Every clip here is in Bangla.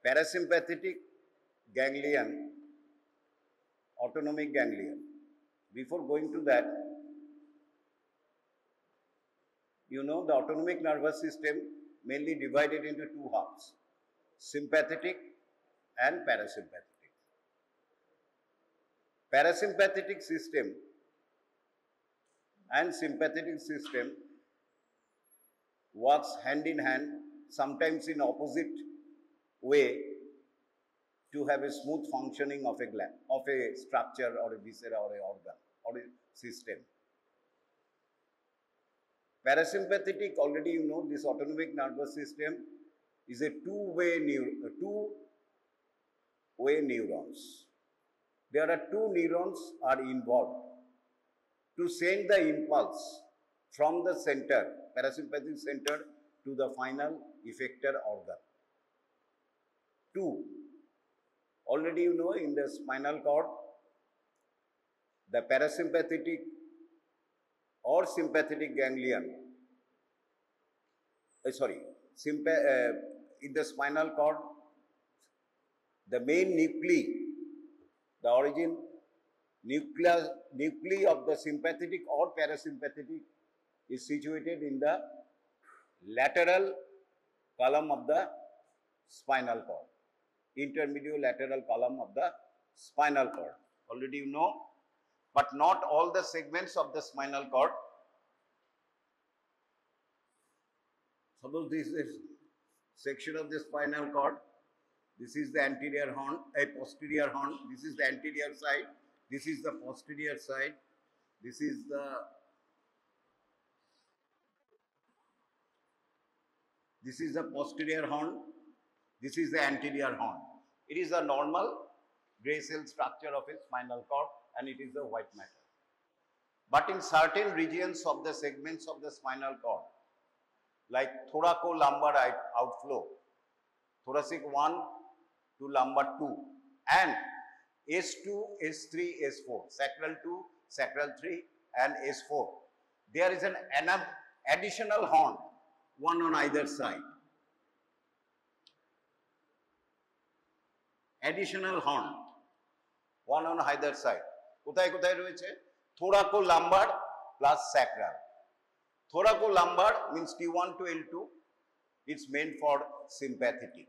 Parasympathetic ganglion, autonomic ganglion. Before going to that, you know the autonomic nervous system mainly divided into two halves, sympathetic and parasympathetic. Parasympathetic system and sympathetic system works hand in hand, sometimes in opposite way, to have a smooth functioning of a gland, of a structure or a viscera or a organ or a system. Parasympathetic, already you know, this autonomic nervous system is a two-way neurons. There are two neurons are involved to send the impulse from the center, parasympathetic center, to the final effector organ. Two. Already you know, in the spinal cord, the parasympathetic or sympathetic ganglion, in the spinal cord, the main nuclei, the origin nuclei of the sympathetic or parasympathetic is situated in the lateral column of the spinal cord, intermediolateral column of the spinal cord. Already you know, but not all the segments of the spinal cord. Suppose this is section of the spinal cord. This is the anterior horn, a posterior horn. This is the anterior side. This is the posterior side. This is the posterior horn. This is the anterior horn. It is a normal gray cell structure of a spinal cord, and it is a white matter. But in certain regions of the segments of the spinal cord, like thoracolumbar outflow, thoracic 1 to lumbar 2, and S2, S3, S4, sacral 2, sacral 3, and S4. There is an additional horn, one on either side. Additional horn, one on either side. কোথায় কোথায় রয়েছে? Thoracolumbar plus sacral. Thoracolumbar means T1 to L2. It's meant for sympathetic.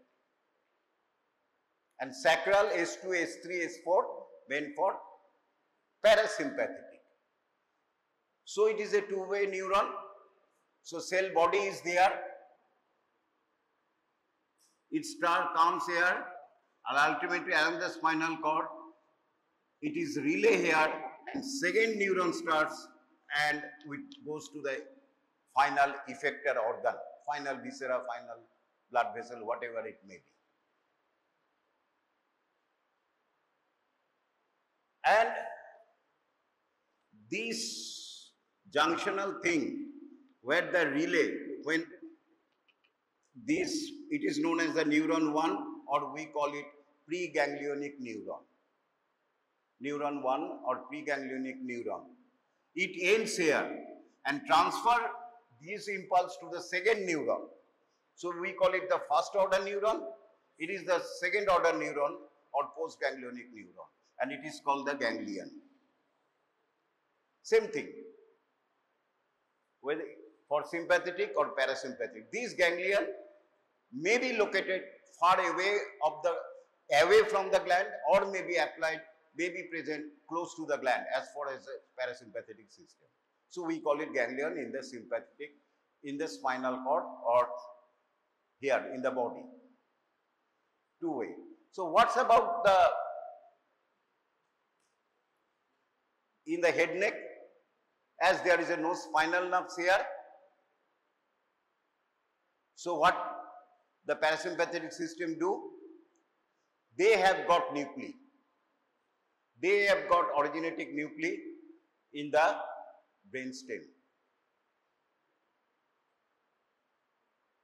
And sacral S2, S3, S4 meant for parasympathetic. So it is a two-way neuron. So cell body is there. It comes here and ultimately along the spinal cord. It is relay here, and second neuron starts and it goes to the final effector organ, final viscera, final blood vessel, whatever it may be. And this junctional thing where the relay, when this, it is known as the neuron 1, or we call it preganglionic neuron. Neuron 1 or preganglionic neuron. It ends here and transfer this impulse to the second neuron. So we call it the first order neuron. It is the second order neuron or postganglionic neuron, and it is called the ganglion. Same thing, whether for sympathetic or parasympathetic. These ganglion may be located far away from the gland, or may be applied, may be present close to the gland as far as the parasympathetic system. So we call it ganglion in the sympathetic, in the spinal cord, or here in the body. Two-way. So what's about in the head neck? As there is no spinal nerves here. So what the parasympathetic system do? They have got nuclei. They have got originating nuclei in the brainstem.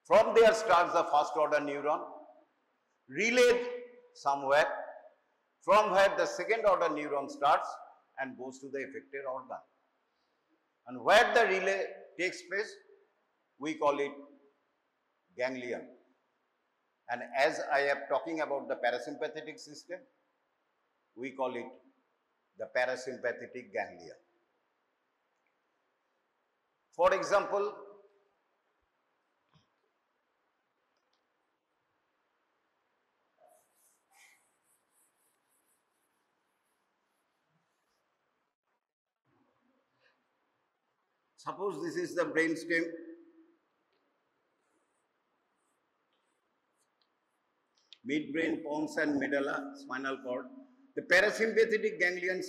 From there starts the first order neuron, relayed somewhere, from where the second order neuron starts and goes to the effector organ. And where the relay takes place, we call it ganglion. And as I am talking about the parasympathetic system, we call it the parasympathetic ganglia. For example, suppose this is the brainstem. Midbrain, pons and medulla, spinal cord. The parasympathetic ganglion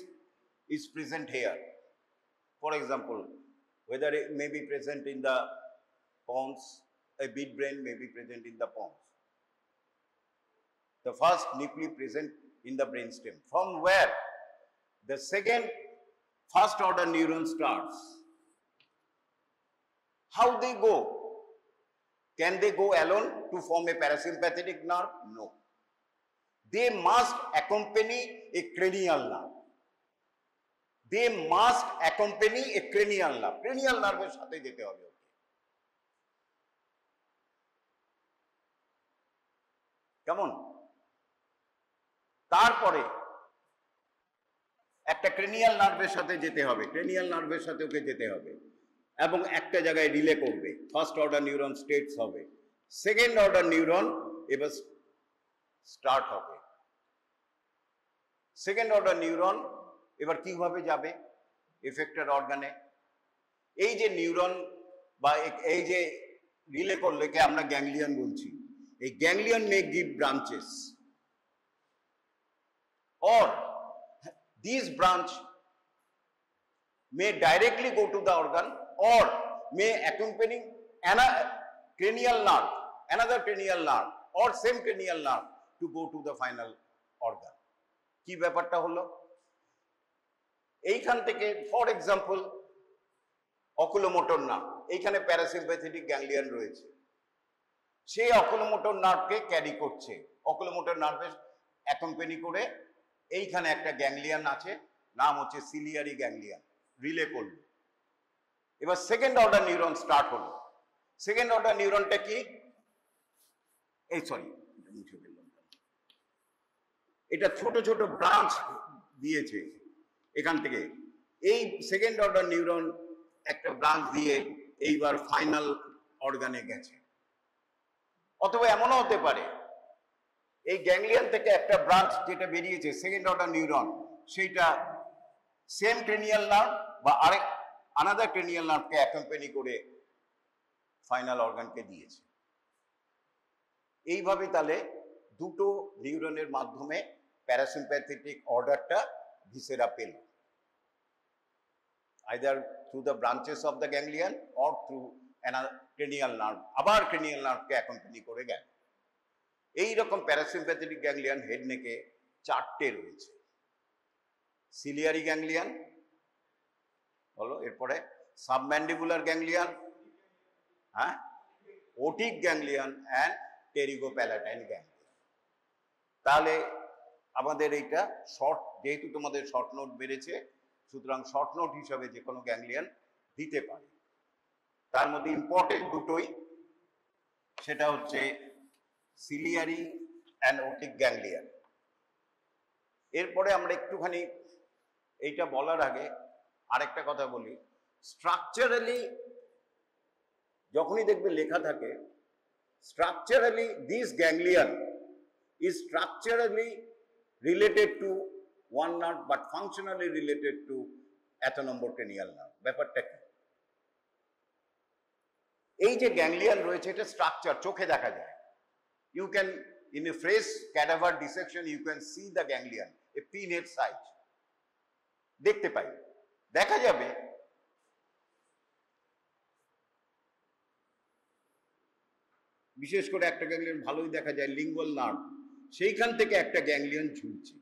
is present here. For example, whether it may be present in the pons, a midbrain may be present in the pons. The first nuclei present in the brainstem, from where the second first order neuron starts. How they go? Can they go alone to form a parasympathetic nerve? No. They must accompany a cranial nerve. They must accompany a cranial nerve. Cranial nerve এর সাথে যেতে হবে। কেমন? তারপরে একটা ক্রেনিয়াল নার্ভের সাথে যেতে হবে। ক্রেনিয়াল নার্ভের সাথে ওকে যেতে হবে। এবং একটা জায়গায় রিলে করবে। ফার্স্ট অর্ডার নিউরন স্টেটস হবে, সেকেন্ড অর্ডার নিউরন এবার স্টার্ট হবে। সেকেন্ড অর্ডার নিউরন এবার কিভাবে যাবে এফেক্টেড অর্গানে? এই যে নিউরন বা এই যে রিলে করলে কে আমরা গ্যাংলিয়ন বলছি, এই ganglion May give branches or these branch may directly go to the organ or may accompany another cranial nerve or same cranial nerve to go to the final organ. কি ব্যাপারটা হলো? এইখান থেকে ফর এক্সাম্পল অকুলোমোটর নার্ভ, এইখানে প্যারাসিম্প্যাথেটিক গ্যাংলিয়ন রয়েছে, সেই অকুলোমোটর নার্ভকে ক্যারি করছে, অকুলোমোটর নার্ভের অ্যাকম্পানি করে এইখানে একটা গ্যাংলিয়ন আছে, নাম হচ্ছে সিলিয়ারি গ্যাংলিয়ন, রিলে করল। এবার সেকেন্ড অর্ডার নিউরন স্টার্ট হলো। সেকেন্ড অর্ডার নিউরনটা কি? এটা ছোট ছোট ব্রাঞ্চ দিয়েছে এখান থেকে। এই সেকেন্ড অর্ডার নিউরন একটা ব্রাঞ্চ দিয়ে এইবার ফাইনাল অর্গানে গেছে। অথবা এমনও হতে পারে এই গ্যাংলিয়ন থেকে একটা ব্রাঞ্চ যেটা বেরিয়েছে সেকেন্ড অর্ডার নিউরন, সেইটা সেম ক্রেনিয়াল নার্ভ বা আরেক আনাদার ক্রেনিয়াল নার্ভকে অ্যাকম্পানি করে ফাইনাল অর্গানকে দিয়েছে। এইভাবে তাহলে দুটো নিউরনের মাধ্যমে প্যারাসিম্প্যাথেটিক অর্ডারটা ভিসেরা পেল, either through the branches of the ganglion or through cranial nerve, আবার ক্রেনিয়াল নার্ভকে অ্যাকম্পানি করে গেল। এইরকম প্যারাসিম্প্যাথেটিক গ্যাংলিয়ন হেড নেকে চারটে রয়েছে। সিলিয়ারি গ্যাংলিয়ন বলো, এরপরে সাবম্যান্ডিবুলার গ্যাংলিয়ন, হ্যাঁ, ওটিক গ্যাংলিয়ন অ্যান্ড টেরিগোপ্যালাটাইন গ্যাংলিয়ন। তাহলে আমাদের এইটা শর্ট, যেহেতু তোমাদের শর্ট নোট বেড়েছে, সুতরাং শর্ট নোট হিসাবে যে কোনো গ্যাংলিয়ন দিতে পারে। তার মধ্যে ইম্পর্টেন্ট দুটোই, সেটা হচ্ছে সিলিয়ারি অ্যান্ড ওটিক গ্যাংলিয়ন। এরপরে আমরা একটুখানি এইটা বলার আগে আরেকটা কথা বলি। স্ট্রাকচারালি যখনই দেখবে লেখা থাকে structurally this ganglion is structurally related to one nerve but functionally related two এত নম্বর ক্রেনিয়াল নার্ভ। ব্যাপারটা কি? এই যে গ্যাংলিয়ন রয়েছে এটা স্ট্রাকচার চোখে দেখা যায়। You can, in a fresh cadaver dissection, you can see the ganglion, a pinhead size. দেখতে পাই, দেখা যাবে বিশেষ করে একটা গ্যাংলিয়ন ভালোই দেখা যায়, লিঙ্গুয়াল নার্ভ, সেইখান থেকে একটা গ্যাংলিয়ন ঝুলছে,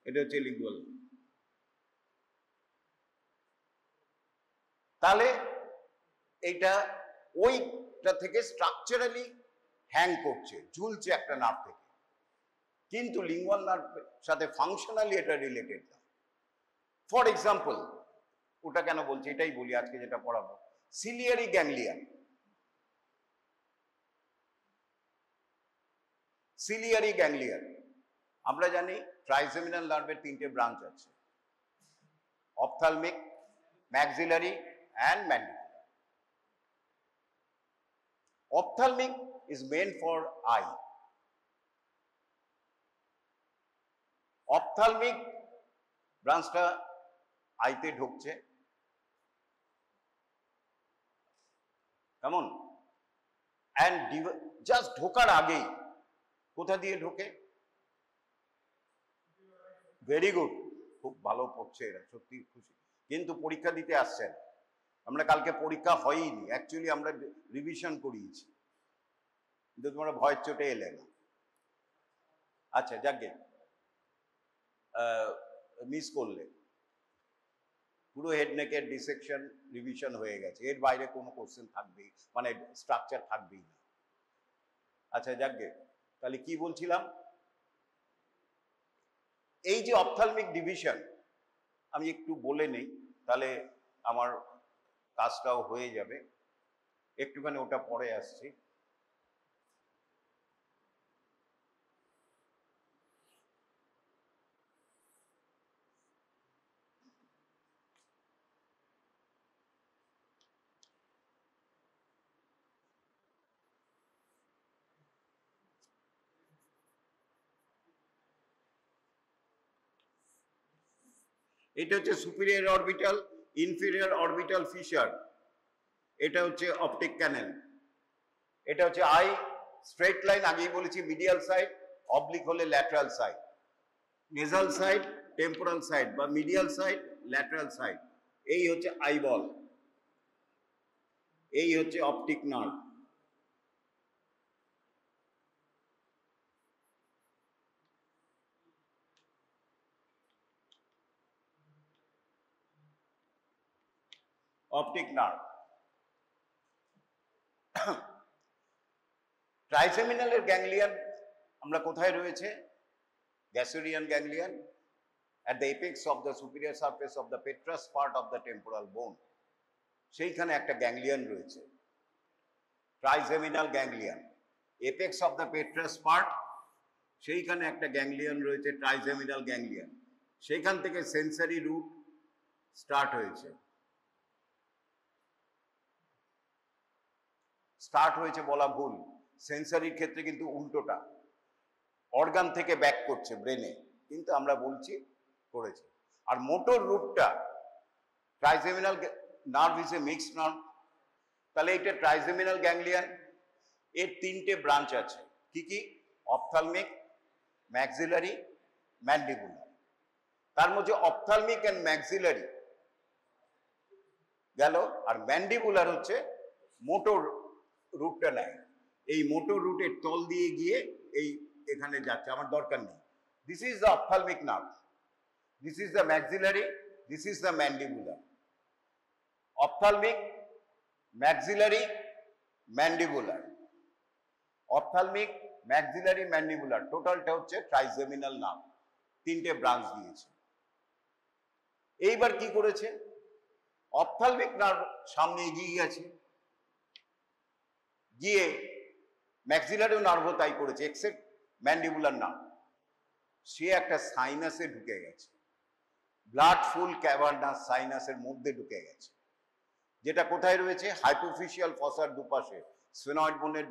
এটা হচ্ছে লিঙ্গুয়াল। তাহলে এইটা ওইটা থেকে স্ট্রাকচারালি হ্যাং করছে, ঝুলছে একটা নার্ভ থেকে, কিন্তু লিঙ্গুয়াল নার্ভের সাথে ফাংশনালি এটা রিলেটেড না। ফর এক্সাম্পল, ওটা কেন বলছি এটাই বলি আজকে যেটা পড়াবো। সিলিয়ারি গ্যাংলিয়ন, সিলিয়ারি গ্যাংলিয়ন, আমরা জানি ট্রাইজেমিনাল নার্ভের 3টে ব্রাঞ্চ আছে, ophthalmic, maxillary and mandibular. Ophthalmic is meant for eye. Ophthalmic ব্রাঞ্চটা আইতে ঢুকছে, কেমন? অ্যান্ড জাস্ট ঢোকার আগেই কোথা দিয়ে ঢোকে? ভেরি গুড, খুব ভালো পড়ছে এরা, সত্যি খুশি। কিন্তু পরীক্ষা দিতে আসছেন, আমরা কালকে পরীক্ষা হয়নি, অ্যাকচুয়ালি আমরা রিভিশন করিয়েছি, কিন্তু তোমরা ভয়ের চোটে এলে না। আচ্ছা যাকে মিস করলে, পুরো হেড নেকের ডিসেকশন রিভিশন হয়ে গেছে, এর বাইরে কোনো কোশ্চেন থাকবেই, মানে স্ট্রাকচার থাকবেই না। আচ্ছা যাকে, তাহলে কি বলছিলাম? এই যে অপথ্যালমিক ডিভিশন, আমি একটু বলে নেই, তাহলে আমার কাজটাও হয়ে যাবে, একটুখানি ওটা পরে আসছি। এটা হচ্ছে superior orbital, inferior orbital fissure, এটা হচ্ছে অপটিক ক্যানেল, এটা হচ্ছে আই স্ট্রেট লাইন, আগেই বলেছি মিডিয়াল সাইড, অবলিক হলে lateral side, nasal side, temporal side বা মিডিয়াল সাইড, ল্যাটারাল সাইড, এই হচ্ছে আইবল, এই হচ্ছে অপটিক নার্ভ। Optic nerve. ট্রাইসেমিনালের গ্যাংলিয়ন আমরা কোথায় রয়েছে? Gasserian ganglion at the apex of the superior surface of the petrous part of the temporal bone, সেইখানে একটা গ্যাংলিয়ন রয়েছে, trigeminal ganglion. Apex of the petrous part, সেইখানে একটা গ্যাংলিয়ন রয়েছে, ট্রাইসেমিনাল গ্যাংলিয়ন, সেইখান থেকে সেন্সারি রুট স্টার্ট হয়েছে। স্টার্ট হয়েছে বলা ভুল, সেন্সারির ক্ষেত্রে কিন্তু উল্টোটা, অর্গান থেকে ব্যাক করছে ব্রেনে, কিন্তু আমরা বলছি করেছে। আর মোটর রুটটা, trigeminal nerve is a mixed nerve, তাহলে এটা ট্রাইসেমিনাল গ্যাংলিয়ন, এর 3টে ব্রাঞ্চ আছে, কি কি? Ophthalmic, maxillary, mandibular. তার মধ্যে অপথ্যালমিক অ্যান্ড ম্যাক্সিলারি গেল, আর ম্যান্ডিবুলার হচ্ছে মোটর রুটটা নেয়, এই মোটর রুটের তল দিয়ে গিয়ে এই এখানে যাচ্ছে, আমার দরকার নেই। This is the ophthalmic nerve, this is the maxillary, this is the mandibular. Ophthalmic, maxillary, mandibular, ophthalmic, maxillary, mandibular, টোটালটা হচ্ছে ট্রাইসেমিনাল নার্ভ, 3টে ব্রাঞ্চ দিয়েছে। এইবার কি করেছে? অপথ্যালমিক নার্ভ সামনে এগিয়ে গেছে, গিয়ে ম্যাক্সিলারি নার্ভও তাই করেছে, এক্সেপ্ট ম্যান্ডিবুলার নার্ভ, সে একটা সাইনাসে ঢুকে গেছে, ব্লাড ফুল ক্যাভার্নাস সাইনাসের মধ্যে ঢুকে গেছে, যেটা কোথায় রয়েছে? হাইপোফিশিয়াল ফসার দুপাশে, স্ফেনয়েড বোনের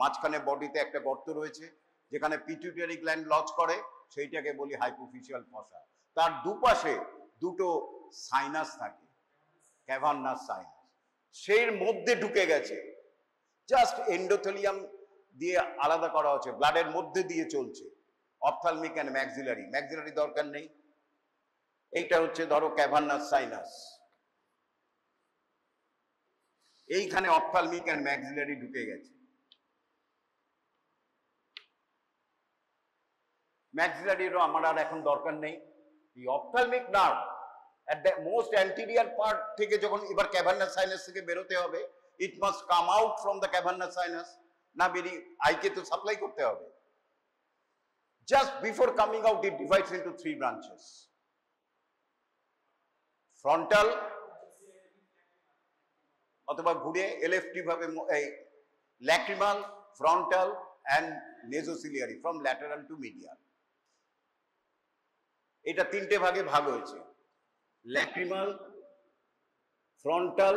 মাঝখানে বডিতে একটা গর্ত রয়েছে, যেখানে পিটুইটারি গ্ল্যান্ড লজ করে, সেইটাকে বলি হাইপোফিশিয়াল ফসা। তার দুপাশে দুটো সাইনাস থাকে, ক্যাভার্নাস সাইনাস, সেই মধ্যে ঢুকে গেছে, জাস্ট এন্ডোথেলিয়াম দিয়ে আলাদা করা হচ্ছে, ব্লাডের মধ্যে দিয়ে চলছে। অপথ্যালমিক অ্যান্ড ম্যাক্সিলারি, ম্যাক্সিলারি দরকার নেই, এইটা হচ্ছে ধরো ক্যাভার্নাস সাইনাস, এইখানে অপথ্যালমিক অ্যান্ড ম্যাক্সিলারি ঢুকে গেছে। ম্যাক্সিলারিরও আমার আর এখন দরকার নেই। এই ophthalmic nerve at the most anterior part থেকে যখন এবার ক্যাভার্নাস সাইনাস থেকে বেরোতে হবে, it must come out from the cavernous sinus, না বেরিয়ে আইকে তো সাপ্লাই করতে হবে। Just before coming out, it divides into 3 branches: frontal, অথবা ঘুরে এলএফটি ভাবে lacrimal, frontal and nasociliary from lateral to medial. এটা তিনটে ভাগে ভাগ হয়েছে, lacrimal, frontal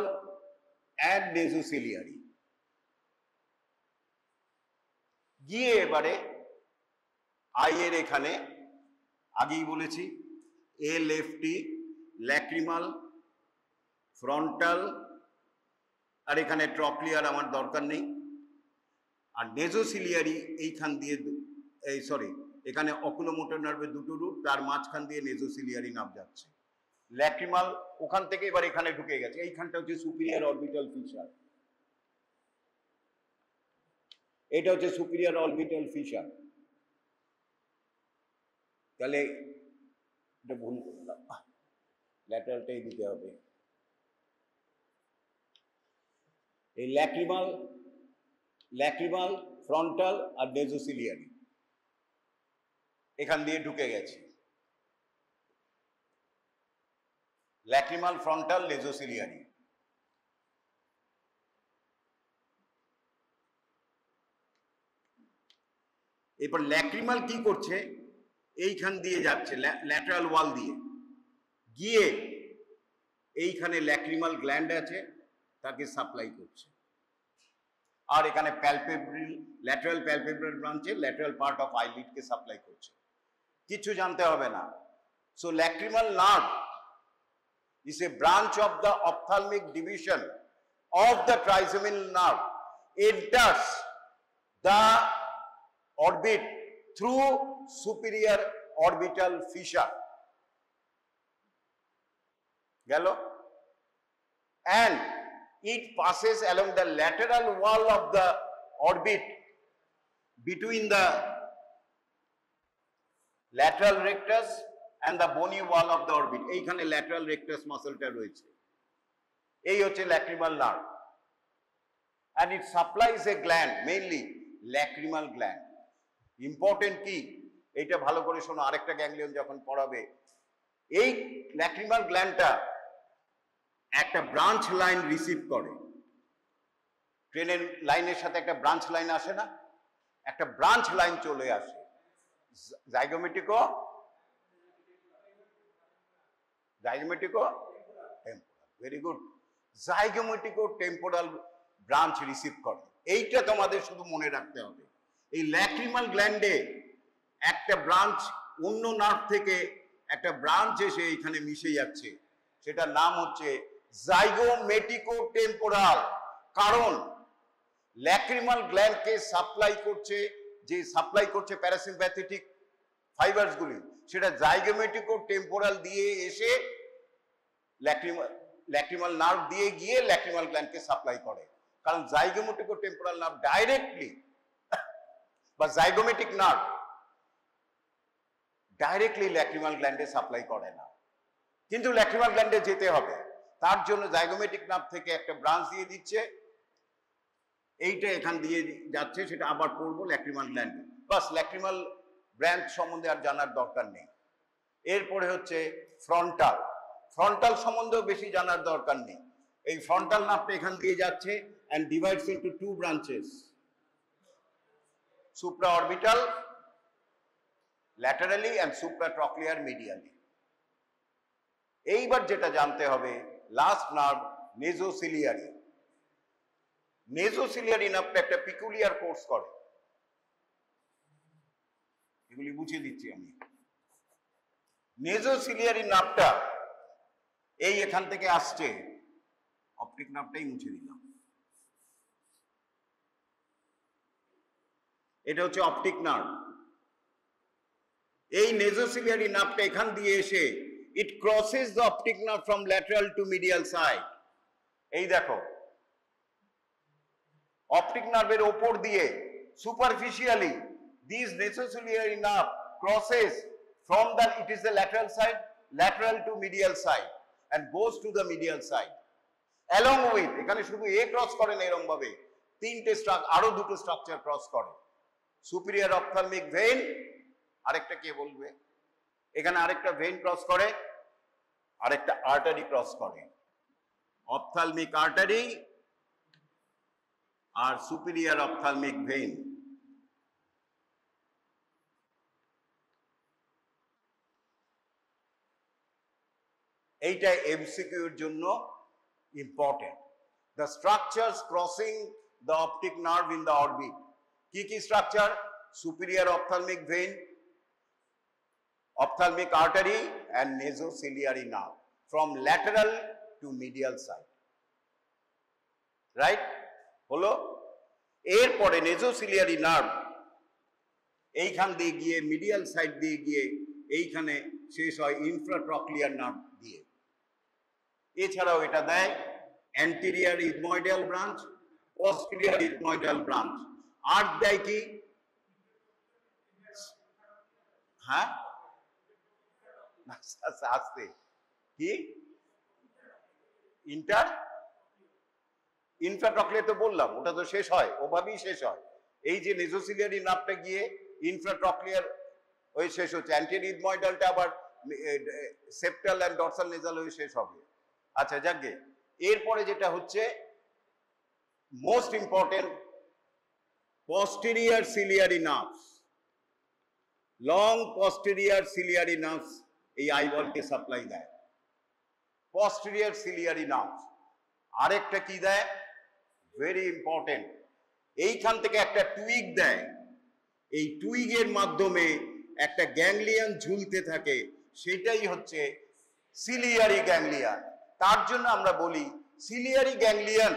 and nasociliary। গিয়ে এবারে আই এর এখানে আগেই বলেছি LFT, lacrimal, frontal, আর এখানে ট্রক্লিয়ার আমার দরকার নেই, আর নেজোসিলিয়ারি এইখান দিয়ে এখানে অকুলোমোটর নার্ভের দুটো রুট, তার মাঝখান দিয়ে নেজোসিলিয়ারি নার্ভ যাচ্ছে। ল্যাক্রিমাল ওখান থেকে এবার এখানে ঢুকে গেছে, এইখানটা হচ্ছে সুপিরিয়র অরবিটাল ফিশার, এটা হচ্ছে সুপিরিয়র অরবিটাল ফিশার। তাহলে এটা ভুল করলাম, ল্যাটারালটাই দিতে হবে। এই ল্যাক্রিমাল, ফ্রন্টাল আর নেজোসিলিয়ারি এখান দিয়ে ঢুকে গেছে। Lacrimal, frontal, nasociliary. এরপর ল্যাক্রিমাল কি করছে, এইখান দিয়ে যাচ্ছে ল্যাটারাল ওয়াল দিয়ে, গিয়ে এইখানে ল্যাক্রিমাল গ্ল্যান্ড আছে তাকে সাপ্লাই করছে, আর এখানে প্যালপেব্রাল, ল্যাটারাল প্যালপেব্রাল ব্রাঞ্চে lateral part of eyelid K supply করছে। কিছু জানতে হবে না। So lacrimal nerve is a branch of the ophthalmic division of the trigeminal nerve, enters the orbit through superior orbital fissure, gel, and it passes along the lateral wall of the orbit between the lateral rectus and the bony wall of the orbit. এইখানে lateral rectus muscle-টা রয়েছে, এই হচ্ছে lacrimal nerve, and it supplies a gland, mainly lacrimal gland. Important কি, এইটা ভালো করে শোনো, আরেকটা গ্যাংলিয়ন যখন পড়াবে, এই lacrimal gland-টা একটা ব্রাঞ্চ লাইন রিসিভ করে। ট্রেনের লাইনের সাথে একটা ব্রাঞ্চ লাইন আসে না, একটা ব্রাঞ্চ লাইন চলে আসে, zygomatico temporal, very good, zygomatico temporal branch receive করে। এইটা তোমাদের শুধু মনে রাখতে হবে। এই ল্যাক্রিমাল গ্ল্যান্ডে একটা ব্রাঞ্চ অন্য নার্ভ থেকে একটা ব্রাঞ্চ এসে এখানে মিশে যাচ্ছে, সেটার নাম হচ্ছে জাইগোমেটিকো টেম্পোরাল। কারণ ল্যাক্রিমাল গ্ল্যান্ডকে সাপ্লাই করছে, যে সাপ্লাই করছে প্যারাসিম্প্যাথেটিক ফাইবারস গুলি, সেটা জাইগোমেটিকো টেম্পোরাল দিয়ে এসে ল্যাক্রিমাল নার্ভ দিয়ে গিয়ে ল্যাক্রিমাল গ্ল্যান্ডকে সাপ্লাই করে। কারণ জাইগোমেটিকো টেম্পোরাল নার্ভ ডাইরেক্টলি, বা জাইগোমেটিক নার্ভ ডাইরেক্টলি ল্যাক্রিমাল গ্ল্যান্ডে সাপ্লাই করে না, কিন্তু ল্যাক্রিমাল গ্ল্যান্ডে যেতে হবে, তার জন্য জাইগোমেটিক নার্ভ থেকে একটা ব্রাঞ্চ দিয়ে দিচ্ছে, এইটা এখান দিয়ে যাচ্ছে, সেটা আবার পড়বো ল্যাক্রিমাল গ্ল্যান্ডে। বাস, ল্যাক্রিমাল ব্রাঞ্চ সম্বন্ধে আর জানার দরকার নেই। এরপরে হচ্ছে ফ্রন্টাল। ফ্রন্টাল সম্বন্ধেও বেশি জানার দরকার নেই। এই ফ্রন্টাল নার্ভটা এখান দিয়ে যাচ্ছে and divides into two branches, supraorbital laterally and supratrochlear medially। এইবার যেটা জানতে হবে, লাস্ট নার্ভ নেজোসিলিয়ারি। নেজোসিলিয়ারি নার্ভটা একটা পিকুলিয়ার কোর্স করে, এগুলি বুঝিয়ে দিচ্ছি আমি। নেজোসিলিয়ারি নার্ভটা এই এখান থেকে আসছে, অপটিক নার্ভটাই মুছে দিলাম, এটা হচ্ছে অপটিক নার্ভ। এই নেজোসিলিয়ারি নার্ভটা এখান দিয়ে এসে it crosses the optic nerve from lateral to medial side। এই দেখো, অপটিক নার্ভের উপর দিয়ে superficially these nasociliary nerve crosses from the, it is the lateral side, lateral to medial side and goes to the medial side along with, এখানে শুধু এ ক্রস করে না, এরকম ভাবে তিনটে আরো দুটো স্ট্রাকচার ক্রস করে। সুপিরিয়র অপথ্যালমিক ভেইন, আরেকটা কে বলবে, এখানে আরেকটা ভেইন ক্রস করে, আরেকটা আর্টারি ক্রস করে, অপথ্যালমিক আর্টারি আর সুপিরিয়র অপথ্যালমিক ভেইন। এইটা এমসিকিউ এর জন্য important. The structures crossing the optic nerve in the orbit, কি কি structure? Superior ophthalmic vein, ophthalmic artery and nasociliary nerve from lateral to medial side, right? হলো। এরপরে nasociliary nerve এইখান দিয়ে গিয়ে মিডিয়াল সাইড দিয়ে গিয়ে এইখানে শেষ হয় ইনফ্রাট্রক্লিয়ার নার্ভ দিয়ে। এছাড়াও এটা দেয় anterior ethmoidal branch, posterior ethmoidal branch, আর দেয় কি? হ্যাঁ, আসতে কি ইনফ্রাট্রক্লিয়ার তো বললাম, ওটা তো শেষ হয়, ওভাবেই শেষ হয়। এই যে নেজোসিলিয়ারি নার্ভটা গিয়ে ইনফ্রাট্রক্লিয়ার হয়ে শেষ হচ্ছে, অ্যান্টেরিয়র ইথময়েডালটা আবার সেপ্টাল এন্ড ডরসাল নেজাল হয়ে শেষ হবে। আচ্ছা যাকে, এরপরে যেটা হচ্ছে most important, posterior ciliary nerves, long posterior ciliary nerves এই আইবলকে সাপ্লাই দেয়। posterior ciliary nerves আরেকটা কি দেয়? ভেরি ইম্পর্টেন্ট, এইখান থেকে একটা টুইগ দেয়, এই টুইগের মাধ্যমে একটা গ্যাংলিয়ন ঝুলতে থাকে, সেটাই হচ্ছে সিলিয়ারি গ্যাংলিয়ন। তার জন্য আমরা বলি ciliary ganglion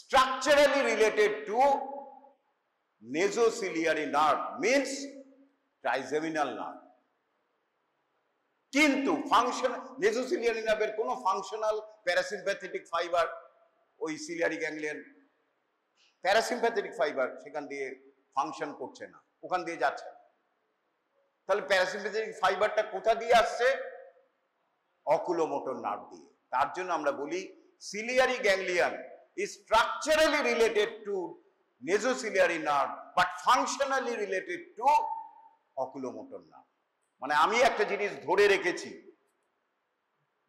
structurally related to nasociliary nerve, means trigeminal nerve, কিন্তু ফাংশন নেজোসিলিয়ারি নার্ভের কোনো ফাংশনাল প্যারাসিম্প্যাথেটিক ফাইবার ওই সিলিয়ারি গ্যাংলিয়ন প্যারাসিম্প্যাথেটিক ফাইবার সেখান দিয়ে ফাংশন করছে না, ওখান দিয়ে যাচ্ছে না। তাহলে প্যারাসিম্প্যাথেটিক ফাইবারটা কোথা দিয়ে আসছে? অকুলোমোটর নার্ভ দিয়ে। তার জন্য আমরা বলি ciliary ganglion is structurally related to nasociliary nerve but functionally related to oculomotor nerve। মানে আমি একটা জিনিস ধরে রেখেছি,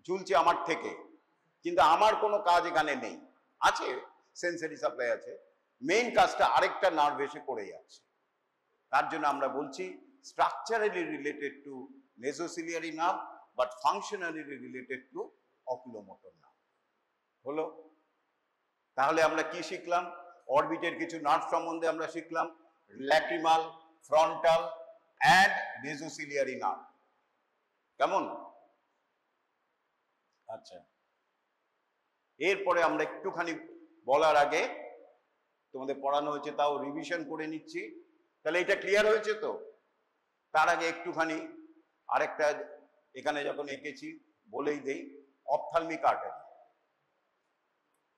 ঝুলছে আমার থেকে, কিন্তু আমার কোনো কাজ এখানে নেই, আছে সেন্সরি সাপ্লাই আছে, মেইন কাজটা আরেকটা নার্ভ এসে করে যাচ্ছে। তার জন্য আমরা বলছি structurally related to nasociliary nerve but functionally related to oculomotor nerve। হলো। তাহলে আমরা কি শিখলাম? অরবিটের কিছু নার্ভ সম্বন্ধে আমরা শিখলাম, ল্যাক্রিমাল, ফ্রন্টাল অ্যান্ড নেজোসিলিয়ারি নার্ভ। কেমন? আচ্ছা, এরপরে আমরা একটুখানি বলার আগে তোমাদের পড়ানো হয়েছে, তাও রিভিশন করে নিচ্ছি। তাহলে এটা ক্লিয়ার হয়েছে তো? তার আগে একটুখানি আরেকটা এখানে যখন এঁকেছি বলেই দেই, ophthalmic artery.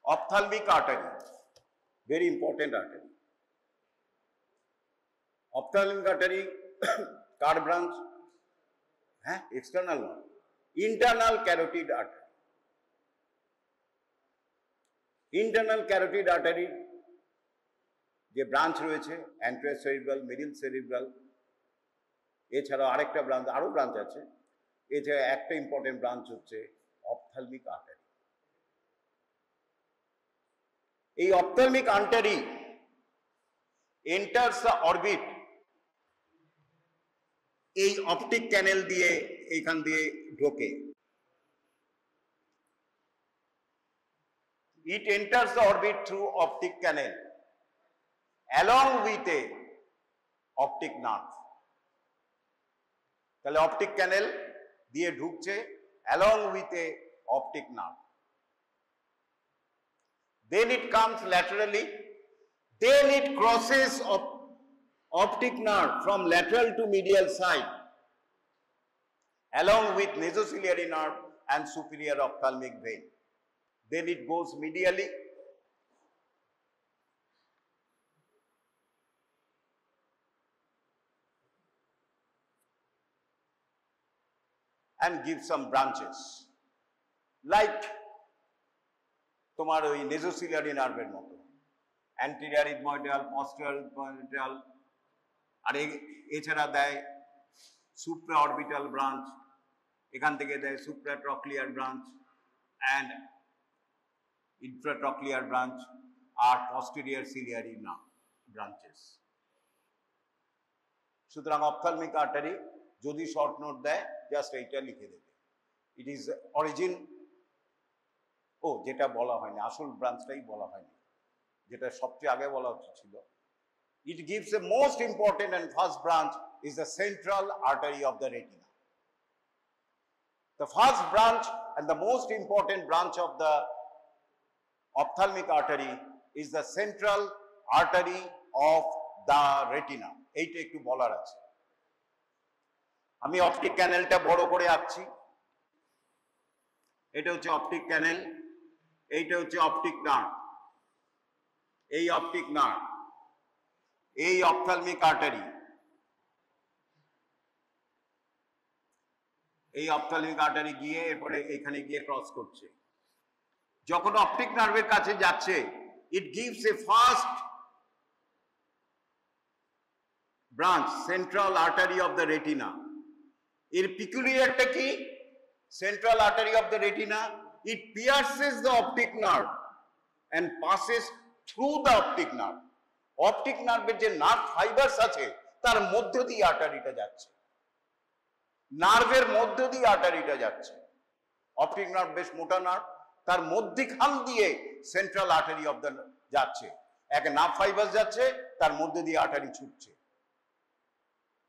Ophthalmic artery, very important artery. Ophthalmic artery, কার ব্রাঞ্চ? হ্যাঁ, এক্সটার্নাল নয়, internal carotid artery. Internal carotid artery যে ব্রাঞ্চ রয়েছে, অ্যান্টেরিয়র সেরিব্রাল, মিডিল সেরিব্রাল, এছাড়াও আরেকটা ব্রাঞ্চ, আরো ব্রাঞ্চ আছে, এছাড়া একটা ইম্পর্টেন্ট ব্রাঞ্চ হচ্ছে অপথ্যালমিক আর্টারি। এই ophthalmic artery enters the orbit এই অপটিক ক্যানেল দিয়ে, এইখান দিয়ে ঢোকে। It enters the orbit through optic canal along with a optic nerve. তাহলে অপটিক ক্যানেল দিয়ে ঢুকছে along with a optic nerve. Then it comes laterally, then it crosses optic nerve from lateral to medial side along with nasociliary nerve and superior ophthalmic vein. Then it goes medially and gives some branches like তোমার ওই নেজোসিলিয়ারি নার্ভের মতো, অ্যান্টেরিয়র ইথময়েডাল, পস্টেরিয়র ইথময়েডাল, আর এছাড়া দেয় সুপ্রা অরবিটাল ব্রাঞ্চ, এখান থেকে দেয় supratrochlear branch and infratrochlear branch আর পস্টেরিয়র সিলিয়ারি ব্রাঞ্চেস। সুতরাং অপথ্যালমিক আর্টারি যদি শর্ট নোট দেয় জাস্ট এইটা লিখে দেবে। ইট ইজ অরিজিন, ও যেটা বলা হয়নি, আসল ব্রাঞ্চটাই বলা হয়নি, যেটা সবচেয়ে আগে বলা ছিল। It gives the most important and first branch is the central artery of the retina. The first branch and the most important branch of the ophthalmic artery is the central artery of the retina. এইটা একটু বলার আছে। আমি অপটিক ক্যানেলটা বড় করে আঁকছি। এটা হচ্ছে অপটিক ক্যানেল, এইটা হচ্ছে অপটিক নার্ভ, এই অপটিক নার্ভ, এই অপথ্যালমিক আর্টারি, এই অপথ্যালমিক আর্টারি গিয়ে এরপরে এখানে গিয়ে ক্রস করছে। যখন অপটিক নার্ভের কাছে যাচ্ছে, it gives a first branch, central artery of the retina. এর পিকুলিয়ারটা কি? Central artery of the retina, it pierces the optic nerve and passes through the optic nerve. অপটিক নার্ভের যে নার্ভ ফাইবারস আছে তার মধ্য দিয়ে আর্টারিটা যাচ্ছে, নার্ভের মধ্য দিয়ে আর্টারিটা যাচ্ছে। অপটিক নার্ভ বেশ মোটা নার্ভ, তার মধ্যখান দিয়ে সেন্ট্রাল আর্টারি অফ দ্য যাচ্ছে, এক নার্ভ ফাইবারস যাচ্ছে, তার মধ্যে দিয়ে আর্টারি ছুটছে।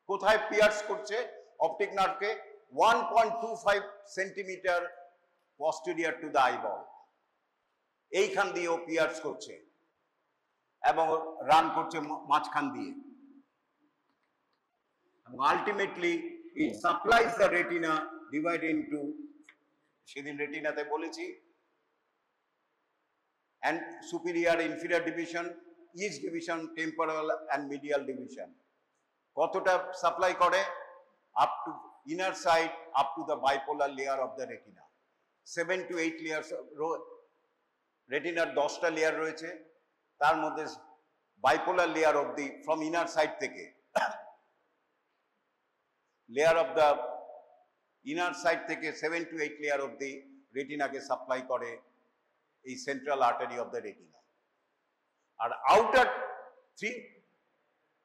কোথায় পিয়ার্স করছে অপটিক নার্ভকে? 1.25 centimetre posterior to the eyeball, এইখান দিয়েও পিয়ার্স করছে এবং রান করছে মাঝখান দিয়ে, এবং ultimately it supplies the retina divide into, সেদিন রেটিনাতে বলেছি, and superior inferior division, each division temporal and medial division. কতটা সাপ্লাই করে? Up to inner side, up to the bipolar layer of the retina. 7 to 8 layers রেটিনার 10টা লেয়ার রয়েছে, তার মধ্যে bipolar layer of the from inner side থেকে, layer of the inner side থেকে 7 to 8 লেয়ার অফ দি রেটিনাকে সাপ্লাই করে এই central artery of the retina. আর outer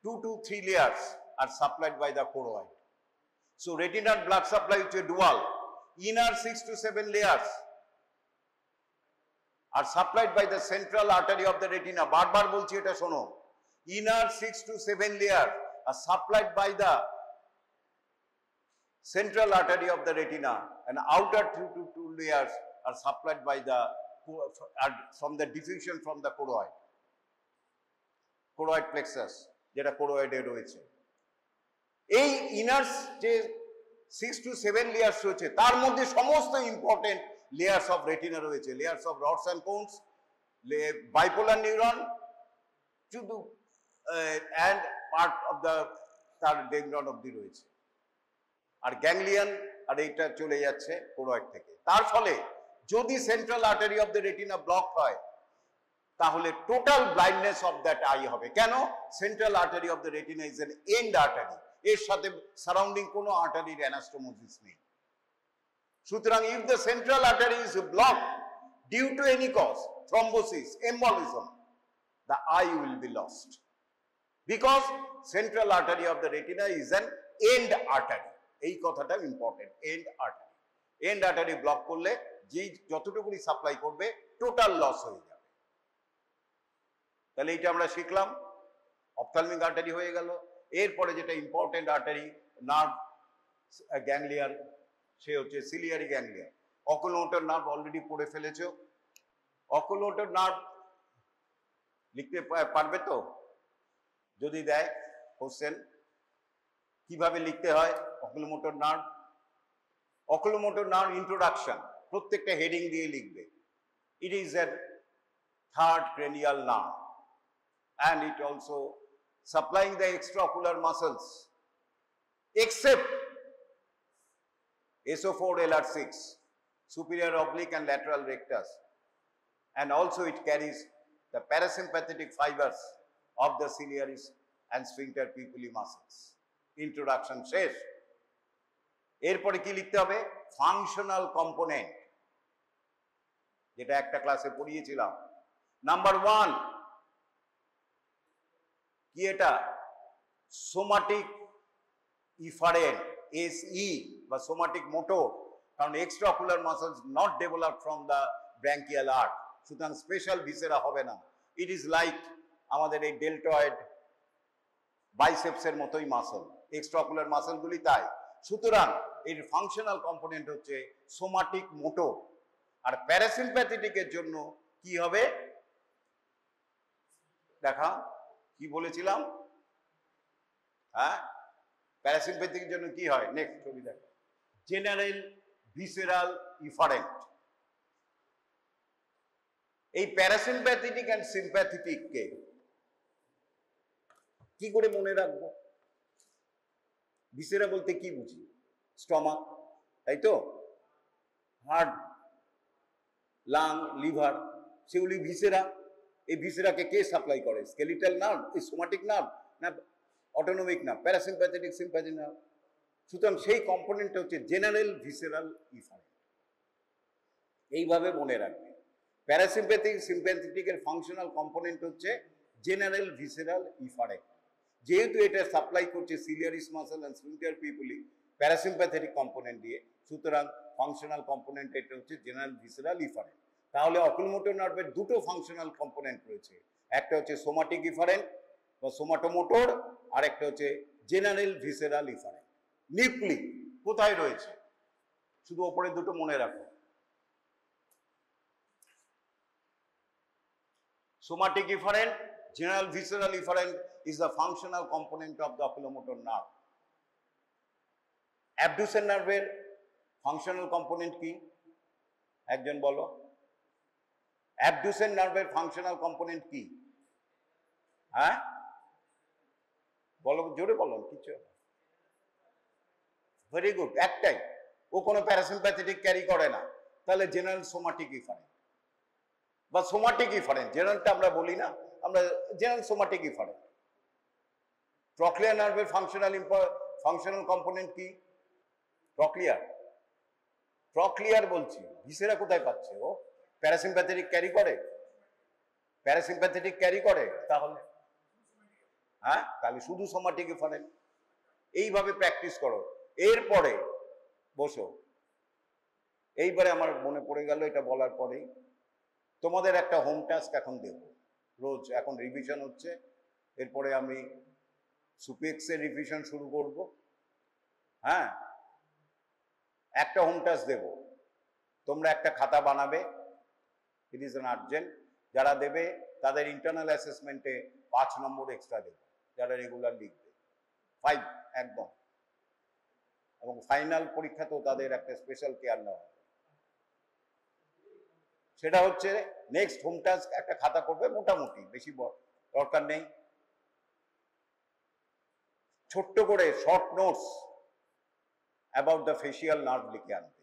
2 to 3 layers are supplied by the choroid. So রেটিনার ব্লাড সাপ্লাই হচ্ছে dual, inner 6 to 7 layers are supplied by the central artery of the retina. বারবার বলছি এটা শোনো, inner 6 to 7 layer are supplied by the central artery of the retina, and outer 2 to 2 layers are supplied by the from the diffusion from the choroid plexus, যেটা choroid এ রয়েছে। এই ইনার্স যে 6 to 7 লেয়ার্স রয়েছে, তার মধ্যে সমস্ত ইম্পর্টেন্ট layers of retina রয়েছে, layers of rods and cones, bipolar neuron to the and part of the তার ডেনড্রন অবধি রয়েছে, আর গ্যাংলিয়ন, আর এইটা চলে যাচ্ছে কোরয়েড থেকে। তার ফলে যদি central artery of the retina block হয়, তাহলে total blindness of that eye হবে। কেন? Central artery of the retina is an end artery, এর সাথে সারাউন্ডিং কোনো আর্টারির অ্যানাস্টোমোসিস নেই। সুতরাং if the central artery is blocked due to any cause, thrombosis, embolism, the eye will be lost, because central artery of the retina is an end artery. এই কথাটা important, end artery. end artery block করলে যেই যতটুকুনি সাপ্লাই করবে টোটাল লস হয়ে যাবে। তাহলে এইটা আমরা শিখলাম, অপথ্যালমিক আর্টারি হয়ে গেল। এরপরে যেটা ইম্পর্টেন্ট আর্টারি, নার্ভ গ্যাংলিয়ার, সে হচ্ছে ciliary ganglia. Oculomotor nerve already পড়ে ফেলেছো। অকুলোমোটর নার্ভ লিখতে পারবে তো? যদি দেয় কোশ্চেন, কিভাবে লিখতে হয় oculomotor nerve? Oculomotor nerve introduction প্রত্যেকটা হেডিং দিয়ে লিখবে। It is a third cranial nerve and it also supplying the extraocular muscles except SO4 LR6, superior oblique and lateral rectus, and also it carries the parasympathetic fibers of the ciliaris and sphincter pupilli muscles. Introduction শেষ। এরপরে কি লিখতে হবে? ফাংশনাল কম্পোনেন্ট, যেটা একটা ক্লাসে পড়িয়েছিলাম। নাম্বার 1 কি? এটা সোমাটিক ইফারেন্ট। SE বা সোমাটিক মোটর, কারণ extraocular muscles not developed from the branchial arch, সুতরাং স্পেশাল ভিসেরা হবে না। ইট ইজ লাইক আমাদের এই ডেল্টয়েড বাইসেপসের মতোই মাসল, এক্সট্রাঅকুলার মাসলগুলি তাই। সুতরাং এর ফাংশনাল কম্পোনেন্ট হচ্ছে সোমাটিক মোটর। আর প্যারাসিম্প্যাথেটিকের জন্য কি হবে দেখা, কি বলেছিলাম? হ্যাঁ, প্যারাসিম্প্যাথিকের জন্য কি হয়? নেক্সট ছবি দেখো, জেনারেল ভিসেরাল ইফারেন্ট। এই প্যারাসিম্প্যাথেটিক অ্যান্ড সিম্প্যাথেটিককে কি করে মনে রাখবো? ভিসেরা বলতে কি বুঝি? স্টমাক, তাই তো? হার্ট, লাং, লিভার, সেগুলি ভিসেরা। এই ভিসেরাকে কে সাপ্লাই করে? স্কেলিটাল নার্ভ, এই সোমাটিক নার্ভ, না autonomic nerve? Parasympathetic, sympathetic nerve. সুতরাং সেই কম্পোনেন্টটা হচ্ছে জেনারেল ভিসেরাল ইফারেন্ট। এইভাবে মনে রাখবে, প্যারাসিম্প্যাথিক সিম্প্যাথেটিকের ফাংশনাল কম্পোনেন্ট হচ্ছে জেনারেল ভিসেরাল ইফারেন্ট। যেহেতু এটা সাপ্লাই করছে ciliaris muscle and sphincter pupillae parasympathetic component দিয়ে, সুতরাং ফাংশনাল কম্পোনেন্ট এটা হচ্ছে জেনারেল ভিসেরাল ইফারেন্ট। তাহলে অকুলোমোটর নার্ভের দুটো ফাংশনাল কম্পোনেন্ট রয়েছে, একটা হচ্ছে সোমাটিক ইফারেন্ট বা সোমাটোমোটর, আর একটা হচ্ছে জেনারেল ভিসেরাল ইফারেন্ট। নিউক্লি কোথায় রয়েছে? শুধু ওপরে দুটো মনে রাখো, somatic efferent, general visceral efferent is the functional component of the oculomotor nerve. Abducens nerve functional component কি? একজন বলো, abducens nerve functional component কি? হ্যাঁ বলো, জোরে বলো, কিছু। ভেরি গুড, একটাই। ও কোনো প্যারাসিম্প্যাথেটিক ক্যারি করে না, তাহলে জেনারেল সোমাটিক ইফারেন্ট বা সোমাটিক ইফারেন্ট। জেনারেলটা আমরা বলি না, আমরা জেনারেল সোমাটিক ইফারেন্ট। ট্রক্লিয়ার নার্ভের ফাংশনাল কম্পোনেন্ট কি? ট্রক্লিয়ার, ট্রক্লিয়ার বলছি। ভিসেরা কোথায় পাচ্ছে? ও প্যারাসিম্প্যাথেটিক ক্যারি করে, প্যারাসিম্প্যাথেটিক ক্যারি করে, তাহলে হ্যাঁ, তাহলে শুধু সোমাটিক ইফারেন্ট। এইভাবে প্র্যাকটিস করো। এরপরে বসো, এইবারে আমার মনে পড়ে গেল এটা বলার পরেই, তোমাদের একটা হোম টাস্ক এখন দেব রোজ। এখন রিভিশন হচ্ছে, এরপরে আমি সুপিএক্সের রিভিশন শুরু করব। হ্যাঁ, একটা হোম টাস্ক দেব, তোমরা একটা খাতা বানাবে। ইট ইজ অ্যান আর্জেন্ট। যারা দেবে তাদের ইন্টারনাল অ্যাসেসমেন্টে 5 নম্বর এক্সট্রা দেবে, যারা রেগুলার লিখবে 5 একদম। এবং ফাইনাল পরীক্ষাতেও তাদের একটা স্পেশাল কেয়ার নেওয়া হবে। সেটা হচ্ছে নেক্সট হোম টাস্ক, একটা খাতা করবে, মোটামুটি, বেশি দরকার নেই, ছোট্ট করে short notes about the facial nerve লিখে আনবে।